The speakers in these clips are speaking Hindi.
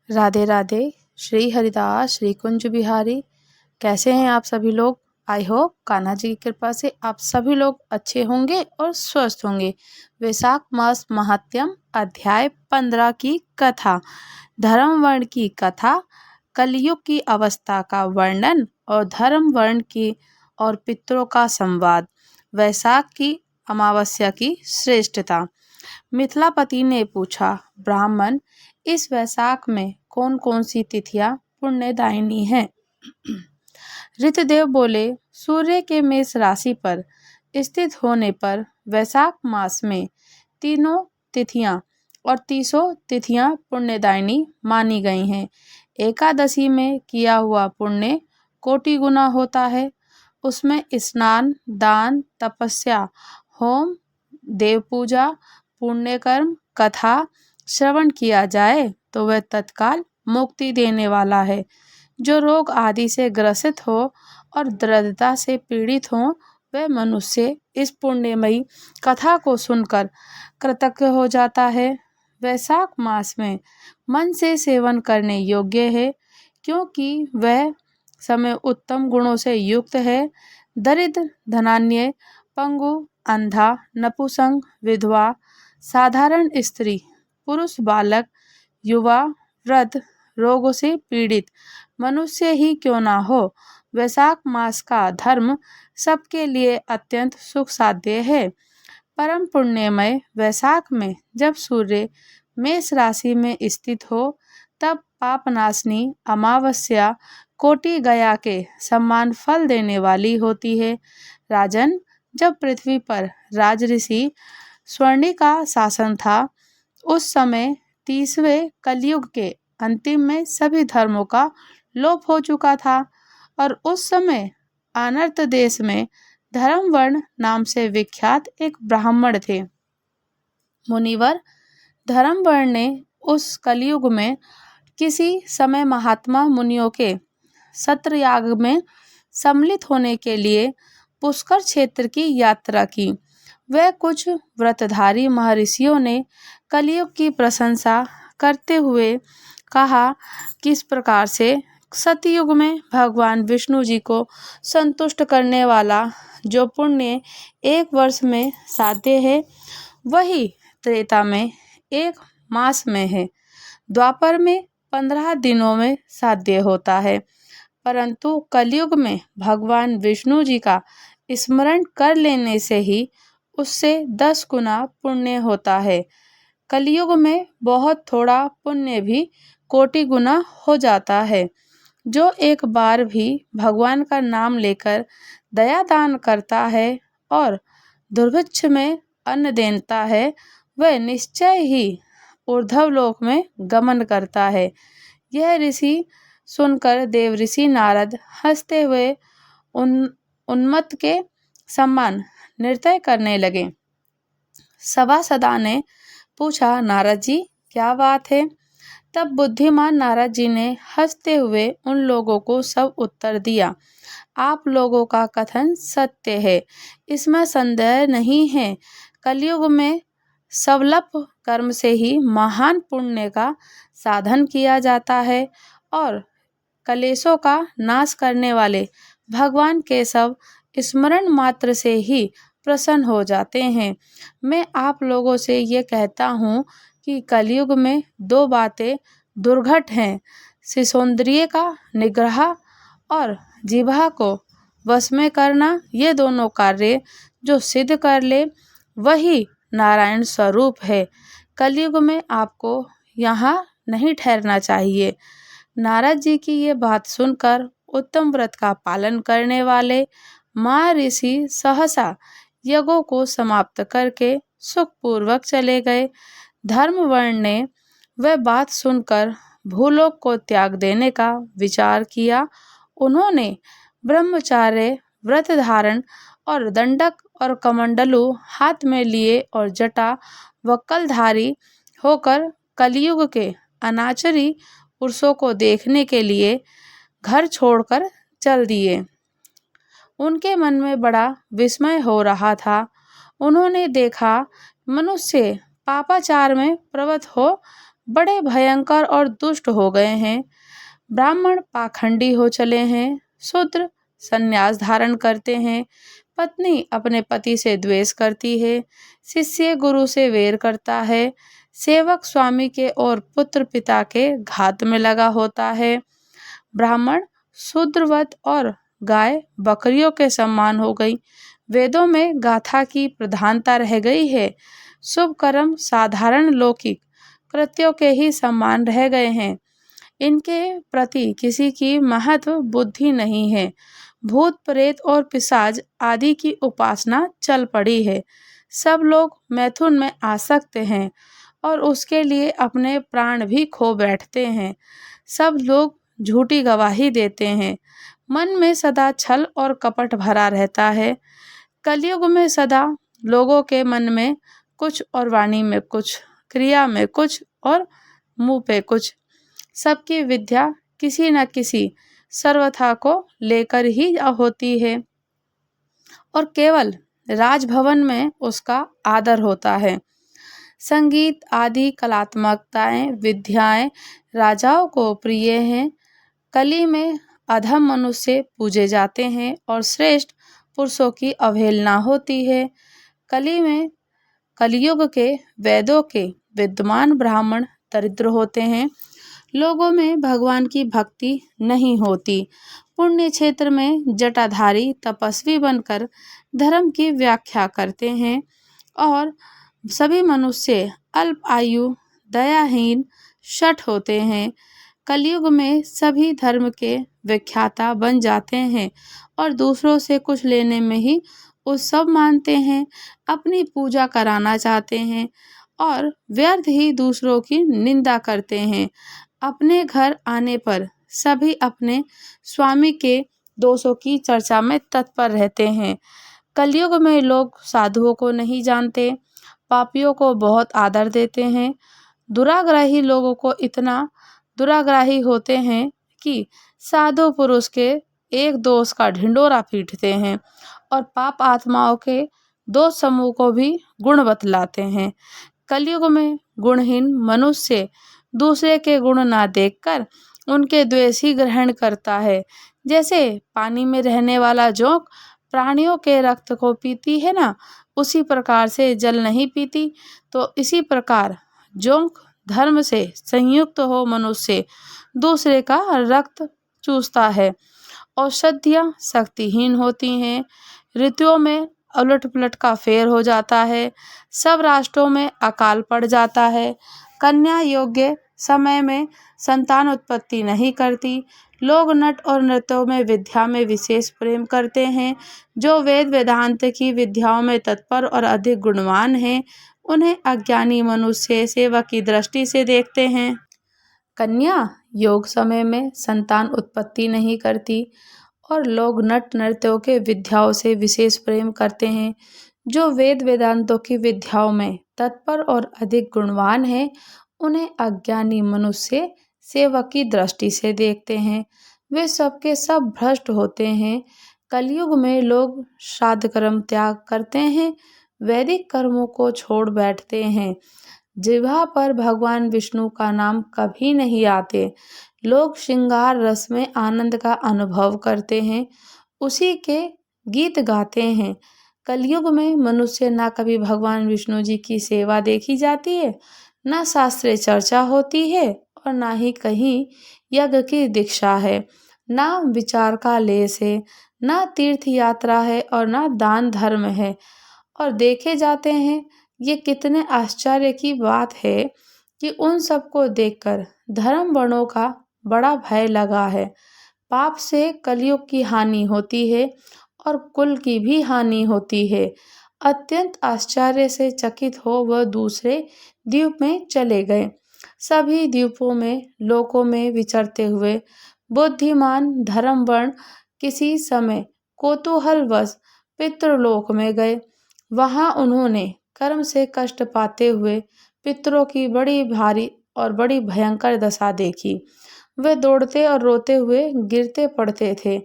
राधे राधे। श्री हरिदास श्री कुंज बिहारी। कैसे हैं आप सभी लोग? आई होप कान्हा जी की कृपा से आप सभी लोग अच्छे होंगे और स्वस्थ होंगे। वैशाख मास महात्म्यम अध्याय 15 की कथा। धर्म वर्ण की कथा। कलयुग की अवस्था का वर्णन और धर्म वर्ण की और पितरों का संवाद। वैशाख की अमावस्या की श्रेष्ठता। मिथिलापति ने पूछा, ब्राह्मण, इस वैशाख में कौन कौन सी तिथियां पुण्यदायिनी हैं? ऋतदेव बोले, सूर्य के मेष राशि पर स्थित होने पर वैशाख मास में तीनों तिथियां और 30 तिथियां पुण्यदायिनी मानी गई हैं। एकादशी में किया हुआ पुण्य कोटि गुना होता है। उसमें स्नान, दान, तपस्या, होम, देव पूजा, पुण्य कर्म, कथा श्रवण किया जाए तो वह तत्काल मुक्ति देने वाला है। जो रोग आदि से ग्रसित हो और दृढ़ता से पीड़ित हो, वह मनुष्य इस पुण्यमयी कथा को सुनकर कृतज्ञ हो जाता है। वैशाख मास में मन से सेवन करने योग्य है, क्योंकि वह समय उत्तम गुणों से युक्त है। दरिद्र, धनाढ्य, पंगु, अंधा, नपुंसक, विधवा, साधारण स्त्री, पुरुष, बालक, युवा, वृद्ध, रोगों से पीड़ित मनुष्य ही क्यों ना हो, वैशाख मास का धर्म सबके लिए अत्यंत सुख साध्य है। परम पुण्यमय वैशाख में जब सूर्य मेष राशि में स्थित हो, तब पापनाशनी अमावस्या कोटि गया के समान फल देने वाली होती है। राजन, जब पृथ्वी पर राजऋषि स्वर्णी का शासन था, उस समय 30वें कलयुग के अंतिम में सभी धर्मों का लोप हो चुका था और उस समय अनर्त देश में धर्मवर्ण नाम से विख्यात एक ब्राह्मण थे। मुनिवर धर्मवर्ण ने उस कलयुग में किसी समय महात्मा मुनियों के सत्रयाग में सम्मिलित होने के लिए पुष्कर क्षेत्र की यात्रा की। वह कुछ व्रतधारी महर्षियों ने कलयुग की प्रशंसा करते हुए कहा, किस प्रकार से सतयुग में भगवान विष्णु जी को संतुष्ट करने वाला जो पुण्य 1 वर्ष में साध्य है, वही त्रेता में 1 मास में है, द्वापर में 15 दिनों में साध्य होता है, परंतु कलयुग में भगवान विष्णु जी का स्मरण कर लेने से ही उससे 10 गुना पुण्य होता है। कलयुग में बहुत थोड़ा पुण्य भी कोटि गुना हो जाता है। जो एक बार भी भगवान का नाम लेकर दया दान करता है और दुर्भिक्ष में अन्न देता है, वह निश्चय ही ऊर्ध्व लोक में गमन करता है। यह ऋषि सुनकर देव ऋषि नारद हंसते हुए उन्मत्त के समान नृत्य करने लगे। सभासदा ने पूछा, नारद जी, क्या बात है? तब बुद्धिमान नारद जी ने हंसते हुए उन लोगों को सब उत्तर दिया, आप लोगों का कथन सत्य है, इसमें संदेह नहीं है। कलयुग में सवलप कर्म से ही महान पुण्य का साधन किया जाता है और कलेशों का नाश करने वाले भगवान केशव स्मरण मात्र से ही प्रसन्न हो जाते हैं। मैं आप लोगों से ये कहता हूँ कि कलयुग में 2 बातें दुर्घट हैं, शिशोंद्रिय का निग्रह और जिह्वा को वश में करना। ये दोनों कार्य जो सिद्ध कर ले, वही नारायण स्वरूप है। कलयुग में आपको यहाँ नहीं ठहरना चाहिए। नारद जी की ये बात सुनकर उत्तम व्रत का पालन करने वाले महर्षि सहसा यज्ञों को समाप्त करके सुखपूर्वक चले गए। धर्मवर्ण ने वह बात सुनकर भूलोक को त्याग देने का विचार किया। उन्होंने ब्रह्मचार्य व्रत धारण और दंडक और कमंडलू हाथ में लिए और जटा वक्कलधारी होकर कलयुग के अनाचरी पुरुषों को देखने के लिए घर छोड़कर चल दिए। उनके मन में बड़ा विस्मय हो रहा था। उन्होंने देखा मनुष्य पापाचार में प्रवृत्त हो बड़े भयंकर और दुष्ट हो गए हैं। ब्राह्मण पाखंडी हो चले हैं, शूद्र संन्यास धारण करते हैं, पत्नी अपने पति से द्वेष करती है, शिष्य गुरु से वेर करता है, सेवक स्वामी के और पुत्र पिता के घात में लगा होता है। ब्राह्मण शूद्रवत और गाय बकरियों के समान हो गई। वेदों में गाथा की प्रधानता रह गई है। शुभ कर्म साधारण लौकिक कृत्यों के ही समान रह गए हैं। इनके प्रति किसी की महत्व बुद्धि नहीं है। भूत प्रेत और पिशाच आदि की उपासना चल पड़ी है। सब लोग मैथुन में आसक्त हैं और उसके लिए अपने प्राण भी खो बैठते हैं। सब लोग झूठी गवाही देते हैं। मन में सदा छल और कपट भरा रहता है। कलयुग में सदा लोगों के मन में कुछ और वाणी में कुछ, क्रिया में कुछ और मुंह पे कुछ। सबकी विद्या किसी न किसी सर्वथा को लेकर ही होती है और केवल राजभवन में उसका आदर होता है। संगीत आदि कलात्मकताएं विद्याएं राजाओं को प्रिय हैं। कली में अधम मनुष्य पूजे जाते हैं और श्रेष्ठ पुरुषों की अवहेलना होती है। कली में कलयुग के वेदों के विद्वान ब्राह्मण दरिद्र होते हैं। लोगों में भगवान की भक्ति नहीं होती। पुण्य क्षेत्र में जटाधारी तपस्वी बनकर धर्म की व्याख्या करते हैं और सभी मनुष्य अल्प आयु दयाहीन शठ होते हैं। कलयुग में सभी धर्म के विख्याता बन जाते हैं और दूसरों से कुछ लेने में ही उत्सव मानते हैं। अपनी पूजा कराना चाहते हैं और व्यर्थ ही दूसरों की निंदा करते हैं। अपने घर आने पर सभी अपने स्वामी के दोषों की चर्चा में तत्पर रहते हैं। कलयुग में लोग साधुओं को नहीं जानते, पापियों को बहुत आदर देते हैं। दुराग्रही लोगों को इतना दुराग्रही होते हैं कि साधु पुरुष के एक दोष का ढिंडोरा पीटते हैं और पाप आत्माओं के दो समूह को भी गुण बतलाते हैं। कलयुग में गुणहीन मनुष्य दूसरे के गुण ना देखकर उनके द्वेष ही ग्रहण करता है। जैसे पानी में रहने वाला जोंक प्राणियों के रक्त को पीती है ना, उसी प्रकार से जल नहीं पीती, तो इसी प्रकार जोंक धर्म से संयुक्त हो मनुष्य दूसरे का रक्त चूसता है। औषधियाँ शक्तिहीन होती हैं। ऋतुओं में उलट पुलट का फेर हो जाता है। सब राष्ट्रों में अकाल पड़ जाता है। कन्या योग्य समय में संतान उत्पत्ति नहीं करती। लोग नट और नृत्यों में विद्या में विशेष प्रेम करते हैं। जो वेद वेदांत की विद्याओं में तत्पर और अधिक गुणवान हैं, उन्हें अज्ञानी मनुष्य सेवा की दृष्टि से देखते हैं। कन्या योग समय में संतान उत्पत्ति नहीं करती और लोग नट नृत्यों के विद्याओं से विशेष प्रेम करते हैं। जो वेद वेदांतों की विद्याओं में तत्पर और अधिक गुणवान है, उन्हें अज्ञानी मनुष्य सेवा की दृष्टि से देखते हैं। वे सबके सब भ्रष्ट होते हैं। कलयुग में लोग श्राद्ध कर्म त्याग करते हैं, वैदिक कर्मों को छोड़ बैठते हैं। जिह्वा पर भगवान विष्णु का नाम कभी नहीं आते। लोग श्रृंगार रस में आनंद का अनुभव करते हैं, उसी के गीत गाते हैं। कलयुग में मनुष्य ना कभी भगवान विष्णु जी की सेवा देखी जाती है, ना शास्त्रीय चर्चा होती है और ना ही कहीं यज्ञ की दीक्षा है, ना विचार का लेस है, ना तीर्थ यात्रा है और ना दान धर्म है। और देखे जाते हैं, ये कितने आश्चर्य की बात है कि उन सबको देखकर धर्म वर्णों का बड़ा भय लगा है। पाप से कलयुग की हानि होती है और कुल की भी हानि होती है। अत्यंत आश्चर्य से चकित हो वह दूसरे द्वीप में चले गए। सभी द्वीपों में लोकों में विचरते हुए बुद्धिमान धर्मवर्ण किसी समय कौतूहलवश पितृलोक में गए। वहां उन्होंने कर्म से कष्ट पाते हुए पितरों की बड़ी भारी और बड़ी भयंकर दशा देखी। वे दौड़ते और रोते हुए गिरते पड़ते थे।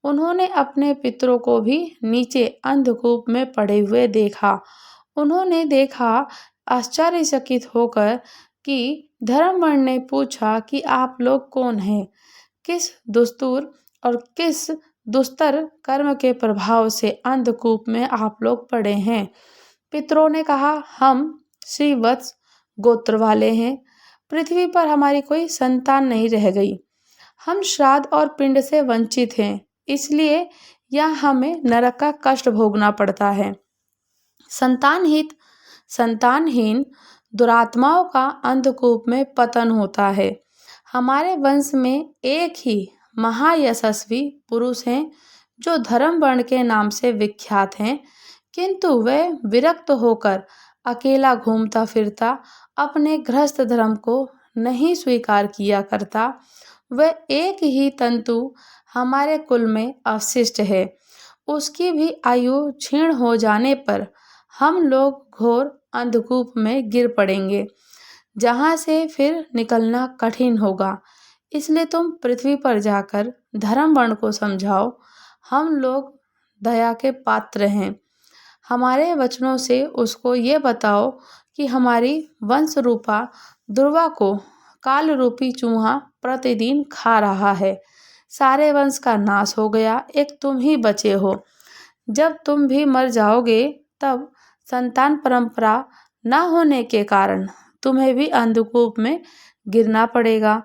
उन्होंने अपने पितरों को भी नीचे अंधकूप में पड़े हुए देखा। उन्होंने देखा, आश्चर्यचकित होकर, कि धर्मवर्ण ने पूछा कि आप लोग कौन हैं, किस दुस्तूर और किस दुस्तर कर्म के प्रभाव से अंधकूप में आप लोग पड़े हैं। पितरों ने कहा, हम श्रीवत्स गोत्र वाले हैं। पृथ्वी पर हमारी कोई संतान नहीं रह गई। हम श्राद्ध और पिंड से वंचित हैं, इसलिए यह हमें नरक का कष्ट भोगना पड़ता है। संतानहीन दुरात्माओं का अंधकूप में पतन होता है। हमारे वंश में एक ही महायशस्वी पुरुष हैं जो धर्म वर्ण के नाम से विख्यात हैं, किंतु वह विरक्त होकर अकेला घूमता फिरता अपने गृहस्थ धर्म को नहीं स्वीकार किया करता। वह एक ही तंतु हमारे कुल में अवशिष्ट है। उसकी भी आयु क्षीण हो जाने पर हम लोग घोर अंधकूप में गिर पड़ेंगे, जहाँ से फिर निकलना कठिन होगा। इसलिए तुम पृथ्वी पर जाकर धर्म वर्ण को समझाओ। हम लोग दया के पात्र हैं। हमारे वचनों से उसको ये बताओ कि हमारी वंश रूपा दुर्वा को काल रूपी चूहा प्रतिदिन खा रहा है। सारे वंश का नाश हो गया, एक तुम ही बचे हो। जब तुम भी मर जाओगे तब संतान परंपरा न होने के कारण तुम्हें भी अंधकूप में गिरना पड़ेगा।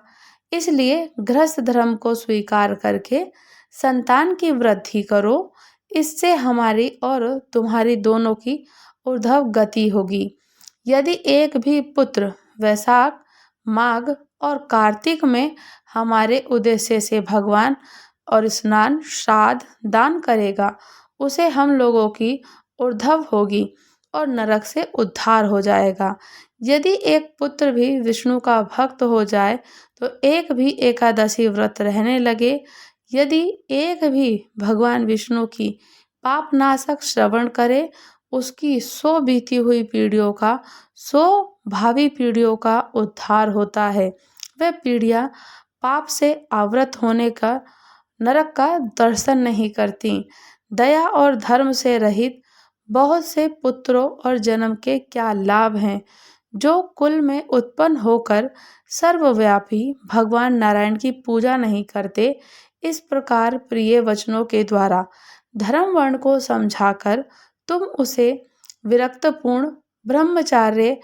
इसलिए गृहस्थ धर्म को स्वीकार करके संतान की वृद्धि करो। इससे हमारी और तुम्हारी दोनों की ऊर्ध्व गति होगी। यदि एक भी पुत्र वैशाख, माघ और कार्तिक में हमारे उद्देश्य से भगवान और स्नान, श्राद्ध, दान करेगा, उसे हम लोगों की ऊर्ध्व होगी और नरक से उद्धार हो जाएगा। यदि एक पुत्र भी विष्णु का भक्त हो जाए तो एक भी एकादशी व्रत रहने लगे, यदि एक भी भगवान विष्णु की पापनाशक श्रवण करे, उसकी 100 बीती हुई पीढ़ियों का 100 भावी पीढ़ियों का उद्धार होता है। वह पीढ़ियां पाप से आवृत होने का नरक का दर्शन नहीं करती। दया और धर्म से रहित बहुत से पुत्रों और जन्म के क्या लाभ हैं, जो कुल में उत्पन्न होकर सर्वव्यापी भगवान नारायण की पूजा नहीं करते। इस प्रकार प्रिय वचनों के द्वारा धर्म वर्ण को समझाकर तुम उसे विरक्तपूर्ण ब्रह्मचार्य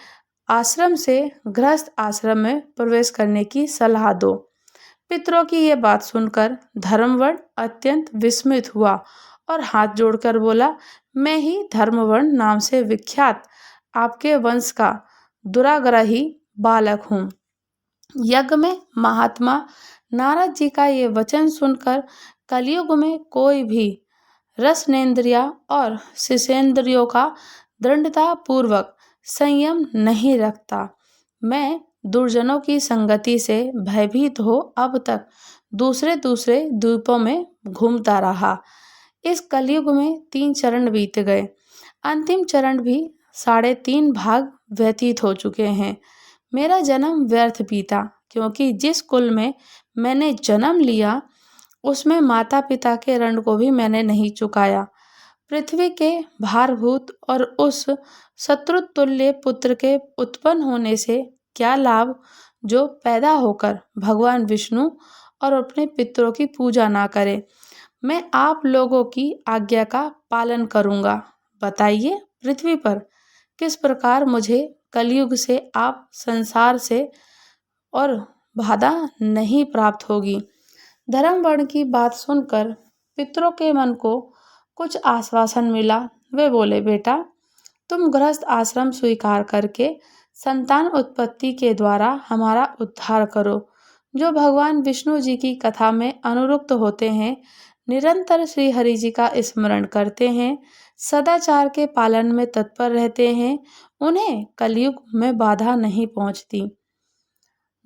आश्रम से गृहस्थ आश्रम में प्रवेश करने की सलाह दो। पितरों की ये बात सुनकर धर्मवर्ण अत्यंत विस्मित हुआ और हाथ जोड़कर बोला, मैं ही धर्मवर्ण नाम से विख्यात आपके वंश का दुराग्रही बालक हूँ। यज्ञ में महात्मा नारद जी का ये वचन सुनकर कलयुग में कोई भी रसनेन्द्रिया और शिशेन्द्रियों का दृढ़ता पूर्वक संयम नहीं रखता। मैं दुर्जनों की संगति से भयभीत हो अब तक दूसरे द्वीपों में घूमता रहा। इस कलयुग में 3 चरण बीत गए। अंतिम चरण भी 3.5 भाग व्यतीत हो चुके हैं। मेरा जन्म व्यर्थ बीता, क्योंकि जिस कुल में मैंने जन्म लिया उसमें माता पिता के ऋण को भी मैंने नहीं चुकाया। पृथ्वी के भारभूत और उस शत्रुतुल्य पुत्र के उत्पन्न होने से क्या लाभ, जो पैदा होकर भगवान विष्णु और अपने पितरों की पूजा ना करे। मैं आप लोगों की आज्ञा का पालन करूंगा। बताइए, पृथ्वी पर किस प्रकार मुझे कलयुग से आप संसार से और बाधा नहीं प्राप्त होगी। धर्म वर्ण की बात सुनकर पितरों के मन को कुछ आश्वासन मिला। वे बोले, बेटा, तुम गृहस्थ आश्रम स्वीकार करके संतान उत्पत्ति के द्वारा हमारा उद्धार करो। जो भगवान विष्णु जी की कथा में अनुरुक्त होते हैं, निरंतर श्री हरि जी का स्मरण करते हैं, सदाचार के पालन में तत्पर रहते हैं, उन्हें कलयुग में बाधा नहीं पहुंचती।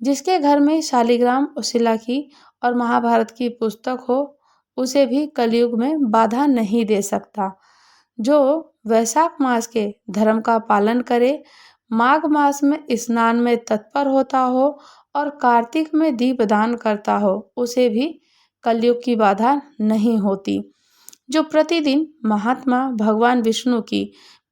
जिसके घर में शालिग्राम, उशिला की और महाभारत की पुस्तक हो, उसे भी कलयुग में बाधा नहीं दे सकता। जो वैशाख मास के धर्म का पालन करे, माघ मास में स्नान में तत्पर होता हो और कार्तिक में दीपदान करता हो, उसे भी कलयुग की बाधा नहीं होती। जो प्रतिदिन महात्मा भगवान विष्णु की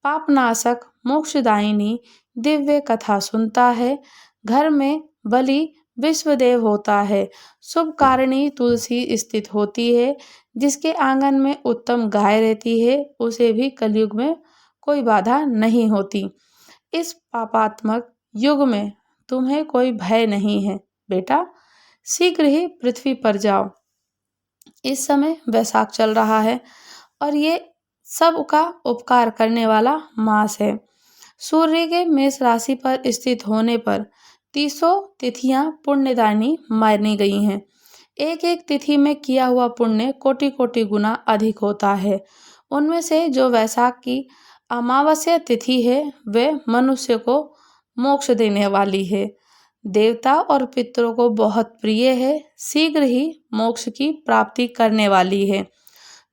पापनाशक मोक्षदायिनी दिव्य कथा सुनता है, घर में बलि विश्वदेव होता है। शुभ कारणी तुलसी स्थित होती है। जिसके आंगन में उत्तम गाय रहती है उसे भी कलयुग में कोई बाधा नहीं होती। इस पापात्मक युग में तुम्हें कोई भय नहीं है बेटा, शीघ्र ही पृथ्वी पर जाओ। इस समय वैशाख चल रहा है और ये सबका उपकार करने वाला मास है। सूर्य के मेष राशि पर स्थित होने पर 300 तिथियां पुण्यदानी मानी गई हैं। एक एक तिथि में किया हुआ पुण्य कोटि कोटि गुना अधिक होता है। उनमें से जो वैशाख की अमावस्या तिथि है वह मनुष्य को मोक्ष देने वाली है। देवता और पितरों को बहुत प्रिय है, शीघ्र ही मोक्ष की प्राप्ति करने वाली है।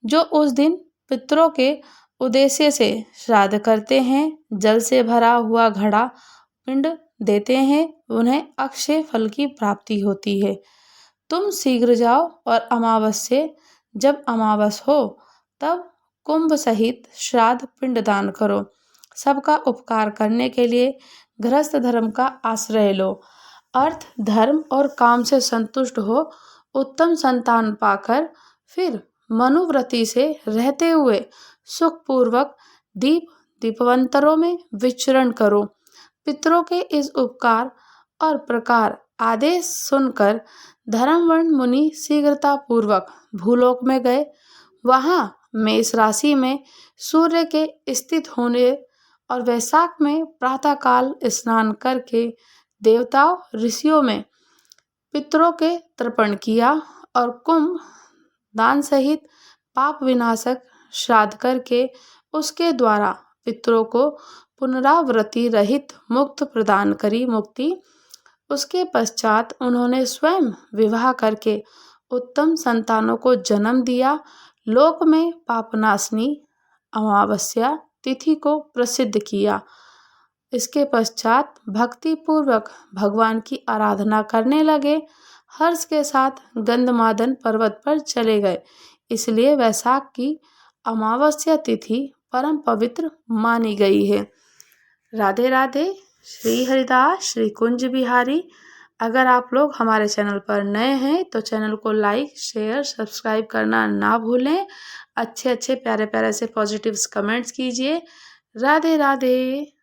जो उस दिन पितरों के उद्देश्य से श्राद्ध करते हैं, जल से भरा हुआ घड़ा पिंड देते हैं, उन्हें अक्षय फल की प्राप्ति होती है। तुम शीघ्र जाओ और अमावस्या जब अमावस हो तब कुंभ सहित श्राद्ध पिंडदान करो। सबका उपकार करने के लिए गृहस्थ धर्म का आश्रय लो। अर्थ धर्म और काम से संतुष्ट हो उत्तम संतान पाकर फिर मनुव्रति से रहते हुए सुखपूर्वक दीपवंतरों में विचरण करो। पितरों के इस उपकार और प्रकार आदेश सुनकर धर्मवर्ण मुनि शीघ्रता पूर्वक भूलोक में गए। वहां मेष राशि में सूर्य के स्थित होने और वैशाख में प्रातःकाल स्नान करके देवताओं ऋषियों में पितरों के तर्पण किया और कुंभ दान सहित पाप विनाशक श्राद्ध करके उसके द्वारा पितरों को पुनरावृत्ति रहित मुक्त प्रदान करी मुक्ति। उसके पश्चात उन्होंने स्वयं विवाह करके उत्तम संतानों को जन्म दिया। लोक में पापनाशनी अमावस्या तिथि को प्रसिद्ध किया। इसके पश्चात भक्ति पूर्वक भगवान की आराधना करने लगे। हर्ष के साथ गंधमादन पर्वत पर चले गए। इसलिए वैशाख की अमावस्या तिथि परम पवित्र मानी गई है। राधे राधे। श्री हरिदास श्री कुंज बिहारी। अगर आप लोग हमारे चैनल पर नए हैं तो चैनल को लाइक शेयर सब्सक्राइब करना ना भूलें। अच्छे अच्छे प्यारे प्यारे से पॉजिटिव्स कमेंट्स कीजिए। राधे राधे।